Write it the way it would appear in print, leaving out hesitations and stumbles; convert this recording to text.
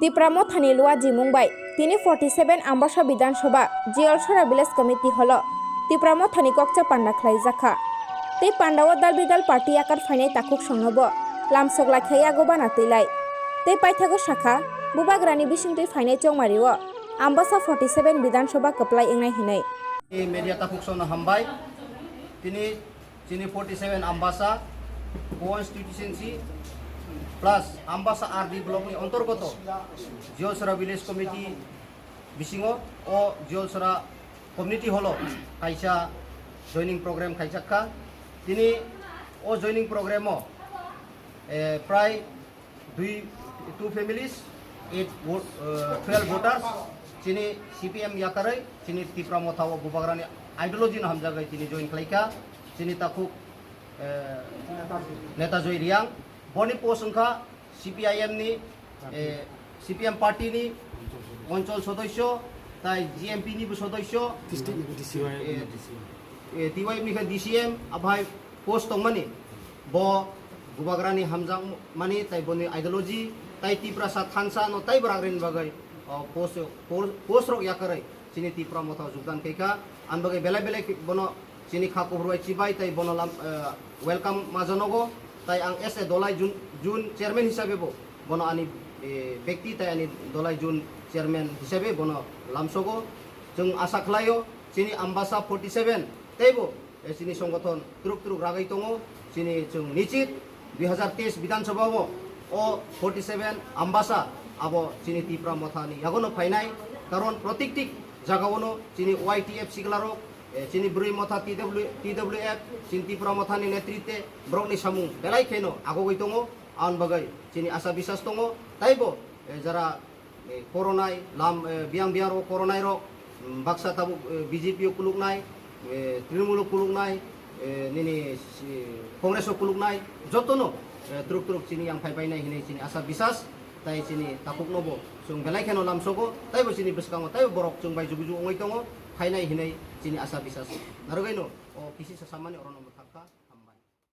Tipramo thani luaji Mumbai. Tini 47 Ambasha Bidan Shoba, Jiolshora Village Committee Holo. Tipramo thani kokcha panda khlai jakha. Tei pandawa dal bidal party akar fainai takuk songnobo. Lamsok lakhaya goba natilai. Tei paithago shakha bubagrani bisingtui fainai chongmariwo. Ambasha 47 Bidan Shoba keplai engnai hinai. Media takuk songna hambai. Tini 47 Ambasha constituency plus Ambasha RD block ni antargoto Jiolshora village committee bisingo o Jiolshora community holo kaisa joining program kaijakka tini o joining program o pray 2 families 12 voters tini CPM yakarai tini Tipramo thawo bubagrani ideology na hamjagai tini join klaika tini takuk Neta Joy Riang Boni Posungka CPIM ni CPM party ni অঞ্চল সদস্য তাই GMP নি সদস্য TY নি DCM আভাই post তংমানি ব গুবাগ্রানি হামজাং মানি তাই বনি ideology তাই টিপ্রাসা থানসা ন তাই ব্রাগ্রেন বাগাই পোস্ট রক ইয়াকারাই চিনি টিপ্রা মথা যোগদান কেকা আন বাগাই বেলা বেলা বনো চিনি খাকো হরবাই চিবাই তাই বনো ওয়েলকাম মাজনগো তাই আং S A Dalai June chairman হিসাবে বনো আনি ব্যক্তি তাই আনি দলাই জুন চেয়ারম্যান হিসাবে বনো লামসগো जों आसा खालायो चिनि आम्बासा 47 तैबो चिनि संगठन तुरुक तुरुक रागाई दङो चिनि जों निश्चित 2023 विधानसभायाव ओ 47 आम्बासा आबो चिनि तिप्रा मथानि यागनो फाइनाय कारण प्रत्येकटी जागावनो चिनि वाइटिएफ सिगलारो चिनि ब्रै मथा टिडब्ल्यूएफ चिनि तिप्रा मथानि नेतृत्वे ब्रकनि सामु बेलाय खेनो आगोगै दङो आन बागै चिनि आसा बिसास दङो तैबो जारा कोरोनाय लाम बियां बियारो कोरोनाय रो बाक्सा ताबु बीजेपी कुलुकनाय तृणमूल कुलुकनाय निनि कांग्रेस कुलुकनाय जतनो तुरुक तुरुक चिनि आं फाइबायनाय हिनै चिनि आसा बिसास ताइ चिनि ताकुक नबो जों बेलाय खेनो लामसगो ताइबो चिनि बिसकांगो ताइबो बरक जों बाय जुगु जुगु ओंगै दङ फाइनाय हिनै चिनि आसा बिसास नारगैनो ओ किसि सामानि अरनम